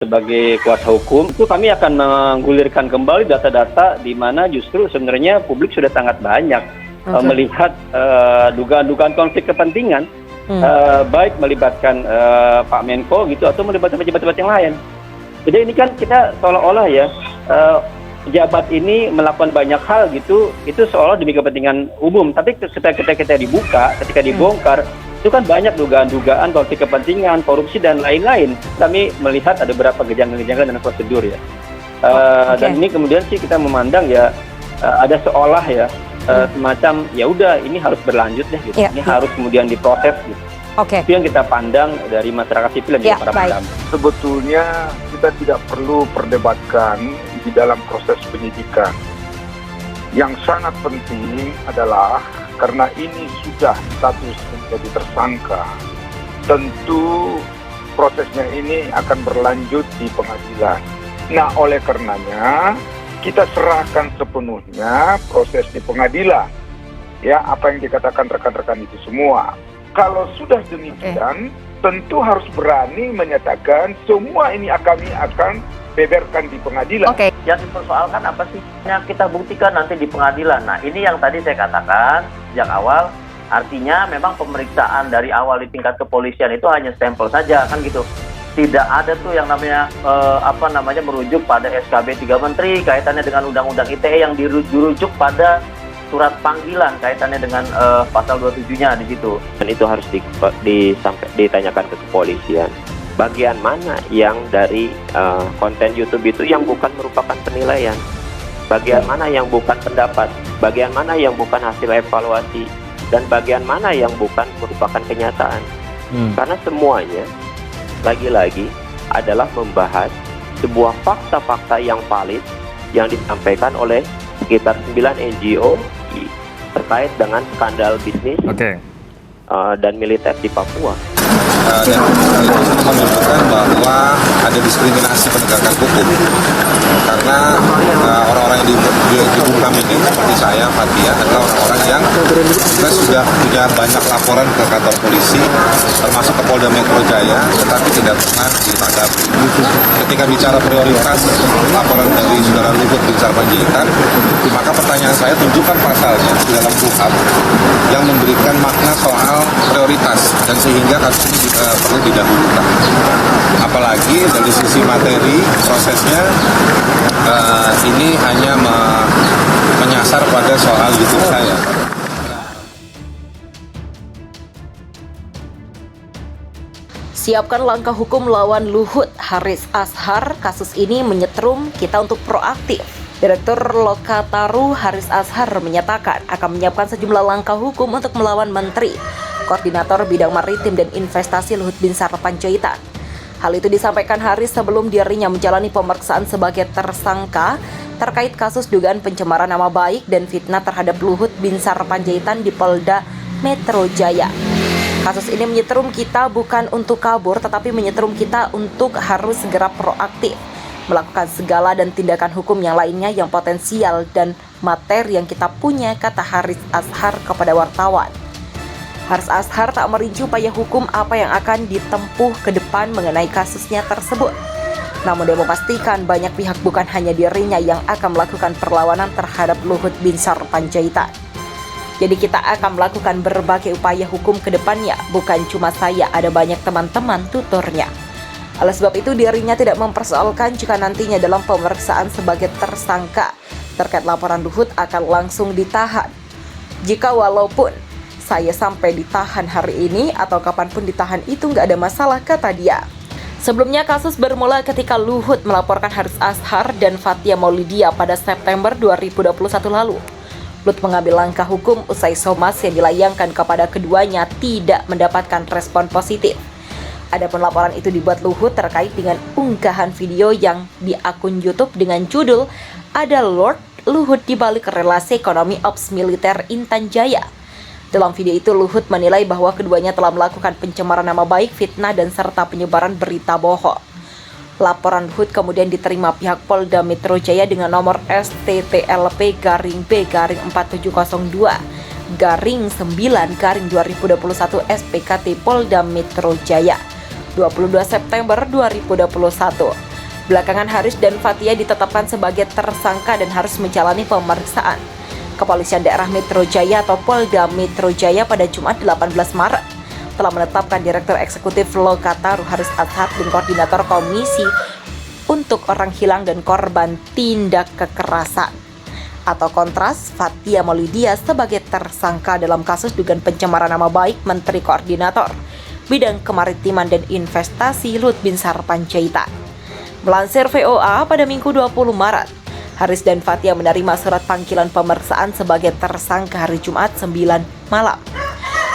Sebagai kuasa hukum, itu kami akan menggulirkan kembali data-data di mana justru sebenarnya publik sudah sangat banyak melihat dugaan-dugaan konflik kepentingan, baik melibatkan Pak Menko gitu atau melibatkan pejabat-pejabat yang lain. Jadi ini kan kita seolah-olah ya pejabat ini melakukan banyak hal gitu, itu seolah demi kepentingan umum. Tapi ketika kita dibuka, ketika dibongkar, itu kan banyak dugaan-dugaan konflik kepentingan, korupsi dan lain-lain. Kami melihat ada beberapa gejala-gejala dan prosedur ya. Dan ini kemudian sih kita memandang ya ada seolah ya semacam ya udah ini harus berlanjut deh gitu. Ini harus kemudian diproses gitu. Itu yang kita pandang dari masyarakat sipil dan juga para pendamping. Sebetulnya kita tidak perlu perdebatkan di dalam proses penyidikan. Yang sangat penting adalah karena ini sudah status menjadi tersangka, tentu prosesnya ini akan berlanjut di pengadilan. Nah, oleh karenanya kita serahkan sepenuhnya proses di pengadilan. Ya, apa yang dikatakan rekan-rekan itu semua. Kalau sudah demikian, tentu harus berani menyatakan semua ini kami akan beberkan di pengadilan. Yang dipersoalkan apa sih? Yang kita buktikan nanti di pengadilan. Nah, ini yang tadi saya katakan sejak awal, artinya memang pemeriksaan dari awal di tingkat kepolisian itu hanya stempel saja, kan gitu. Tidak ada tuh yang namanya merujuk pada SKB 3 Menteri kaitannya dengan Undang-Undang ITE yang dirujuk pada surat panggilan kaitannya dengan pasal 27-nya di situ. Dan itu harus ditanyakan ke kepolisian. Bagian mana yang dari konten YouTube itu yang bukan merupakan penilaian, bagian mana yang bukan pendapat, bagian mana yang bukan hasil evaluasi, dan bagian mana yang bukan merupakan kenyataan. Karena semuanya lagi-lagi adalah membahas sebuah fakta-fakta yang valid yang disampaikan oleh sekitar 9 NGO terkait dengan skandal bisnis dan militer di Papua. Dan itu menunjukkan bahwa ada diskriminasi penegakan hukum karena orang-orang yang dibungkam ini seperti saya, Fathia, adalah orang-orang yang sudah punya banyak laporan ke kantor polisi termasuk ke Polda Metro Jaya tetapi tidak pernah ditanggapi. Ketika bicara prioritas laporan dari saudara Luhut Binsar Panjaitan, maka pertanyaan saya tunjukkan pasalnya di dalam KUHP yang memberikan makna soal prioritas dan sehingga kasus ini perlu didahulukan. Apalagi dari sisi materi prosesnya ini hanya menyasar pada soal YouTube saya. Siapkan langkah hukum lawan Luhut Haris Azhar. Kasus ini menyetrum kita untuk proaktif. Direktur Lokataru Haris Azhar menyatakan akan menyiapkan sejumlah langkah hukum untuk melawan Menteri Koordinator Bidang Maritim dan Investasi Luhut Binsar Panjaitan. Hal itu disampaikan Haris sebelum dirinya menjalani pemeriksaan sebagai tersangka terkait kasus dugaan pencemaran nama baik dan fitnah terhadap Luhut Binsar Panjaitan di Polda Metro Jaya. Kasus ini menyetrum kita bukan untuk kabur, tetapi menyetrum kita untuk harus segera proaktif melakukan segala dan tindakan hukum yang lainnya yang potensial dan materi yang kita punya, kata Haris Azhar kepada wartawan. Haris Azhar tak merinci upaya hukum apa yang akan ditempuh ke depan mengenai kasusnya tersebut. Namun dia memastikan banyak pihak bukan hanya dirinya yang akan melakukan perlawanan terhadap Luhut Binsar Panjaitan. Jadi kita akan melakukan berbagai upaya hukum ke depannya, bukan cuma saya, ada banyak teman-teman tuturnya. Oleh sebab itu dirinya tidak mempersoalkan jika nantinya dalam pemeriksaan sebagai tersangka terkait laporan Luhut akan langsung ditahan. Jika walaupun saya sampai ditahan hari ini atau kapanpun ditahan itu nggak ada masalah, kata dia. Sebelumnya kasus bermula ketika Luhut melaporkan Haris Azhar dan Fathia Maulidia pada September 2021 lalu. Luhut mengambil langkah hukum usai somas yang dilayangkan kepada keduanya tidak mendapatkan respon positif. Adapun laporan itu dibuat Luhut terkait dengan unggahan video yang di akun YouTube dengan judul "Ada Lord Luhut di balik relasi ekonomi Ops Militer Intan Jaya". Dalam video itu Luhut menilai bahwa keduanya telah melakukan pencemaran nama baik, fitnah, dan serta penyebaran berita bohong. Laporan Luhut kemudian diterima pihak Polda Metro Jaya dengan nomor STTLP-B-4702-9-2021 SPKT Polda Metro Jaya 22 September 2021. Belakangan Haris dan Fathia ditetapkan sebagai tersangka dan harus menjalani pemeriksaan. Kepolisian Daerah Metro Jaya atau Polda Metro Jaya pada Jumat 18 Maret telah menetapkan Direktur Eksekutif Lokataru Haris Azhar dan Koordinator Komisi untuk Orang Hilang dan Korban Tindak Kekerasan atau Kontras Fathia Maulidia sebagai tersangka dalam kasus dugaan pencemaran nama baik Menteri Koordinator Bidang Kemaritiman dan Investasi Luhut Binsar Panjaitan. Melansir VOA pada Minggu 20 Maret, Haris dan Fathia menerima surat panggilan pemeriksaan sebagai tersangka hari Jumat 9 malam.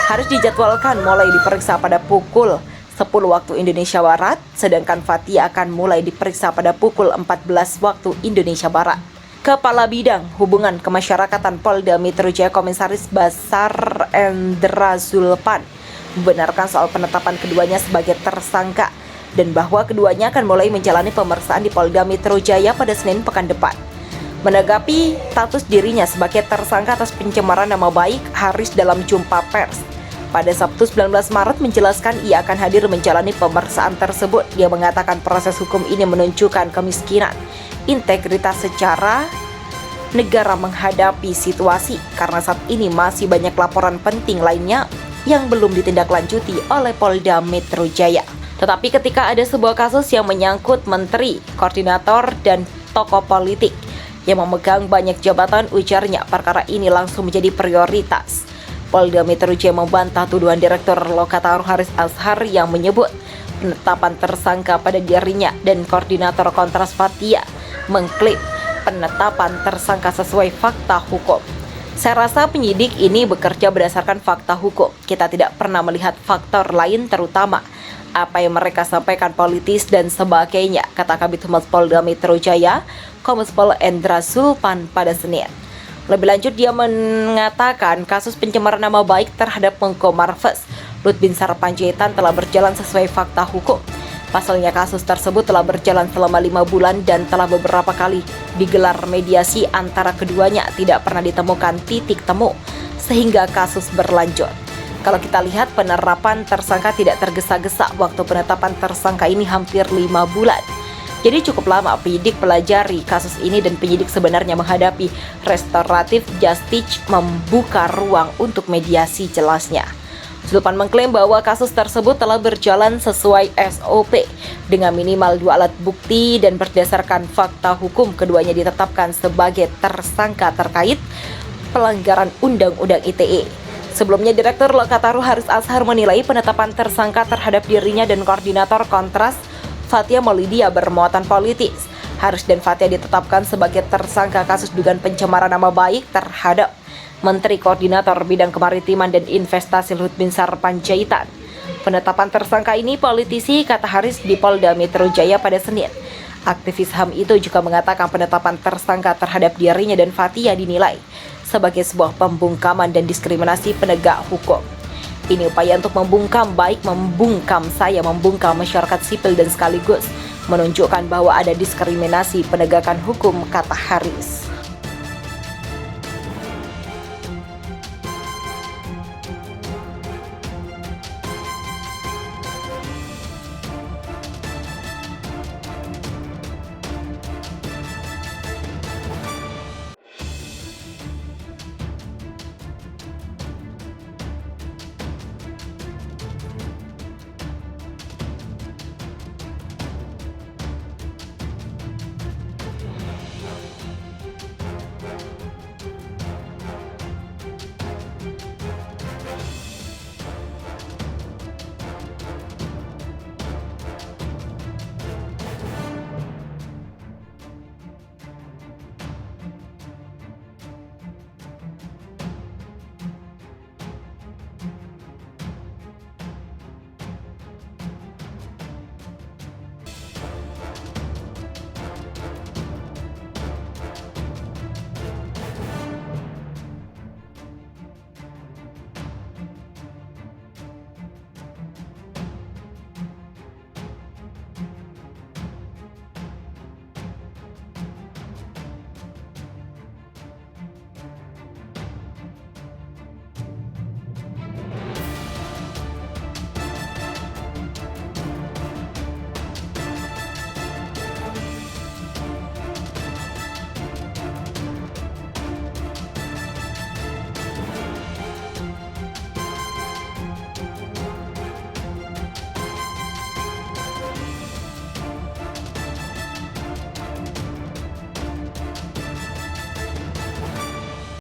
Haris dijadwalkan mulai diperiksa pada pukul 10 waktu Indonesia Barat, sedangkan Fathia akan mulai diperiksa pada pukul 14 waktu Indonesia Barat. Kepala Bidang Hubungan Kemasyarakatan Polda Metro Jaya Komisaris Besar Endra Zulpan membenarkan soal penetapan keduanya sebagai tersangka dan bahwa keduanya akan mulai menjalani pemeriksaan di Polda Metro Jaya pada Senin pekan depan. Menanggapi status dirinya sebagai tersangka atas pencemaran nama baik, Haris dalam jumpa pers pada Sabtu 19 Maret menjelaskan ia akan hadir menjalani pemeriksaan tersebut. Dia mengatakan proses hukum ini menunjukkan kemiskinan integritas secara negara menghadapi situasi karena saat ini masih banyak laporan penting lainnya yang belum ditindaklanjuti oleh Polda Metro Jaya. Tetapi ketika ada sebuah kasus yang menyangkut menteri, koordinator, dan tokoh politik yang memegang banyak jabatan, ujarnya perkara ini langsung menjadi prioritas. Polda Metro Jaya membantah tuduhan Direktur Lokataru Haris Azhar yang menyebut penetapan tersangka pada dirinya dan koordinator Kontras Fathia mengklaim penetapan tersangka sesuai fakta hukum. Saya rasa penyidik ini bekerja berdasarkan fakta hukum. Kita tidak pernah melihat faktor lain terutama apa yang mereka sampaikan politis dan sebagainya, kata Kabid Humas Polda Metro Jaya, Kombes Pol Endra Zulpan pada Senin. Lebih lanjut dia mengatakan kasus pencemaran nama baik terhadap Menko Marves Luhut Binsar Panjaitan telah berjalan sesuai fakta hukum. Pasalnya kasus tersebut telah berjalan selama 5 bulan dan telah beberapa kali digelar mediasi antara keduanya, tidak pernah ditemukan titik temu sehingga kasus berlanjut. Kalau kita lihat penerapan tersangka tidak tergesa-gesa, waktu penetapan tersangka ini hampir 5 bulan. Jadi cukup lama penyidik pelajari kasus ini dan penyidik sebenarnya menghadapi restoratif justice membuka ruang untuk mediasi jelasnya. Zulpan mengklaim bahwa kasus tersebut telah berjalan sesuai SOP dengan minimal 2 alat bukti dan berdasarkan fakta hukum keduanya ditetapkan sebagai tersangka terkait pelanggaran Undang-Undang ITE. Sebelumnya Direktur Lokataru Haris Azhar menilai penetapan tersangka terhadap dirinya dan koordinator Kontras Fathia Maulidia bermuatan politis. Haris dan Fathia ditetapkan sebagai tersangka kasus dugaan pencemaran nama baik terhadap Menteri Koordinator Bidang Kemaritiman dan Investasi Luhut Binsar Panjaitan. Penetapan tersangka ini politisi, kata Haris di Polda Metro Jaya pada Senin. Aktivis HAM itu juga mengatakan penetapan tersangka terhadap dirinya dan Fathia dinilai sebagai sebuah pembungkaman dan diskriminasi penegak hukum. Ini upaya untuk membungkam masyarakat sipil dan sekaligus menunjukkan bahwa ada diskriminasi penegakan hukum, kata Haris.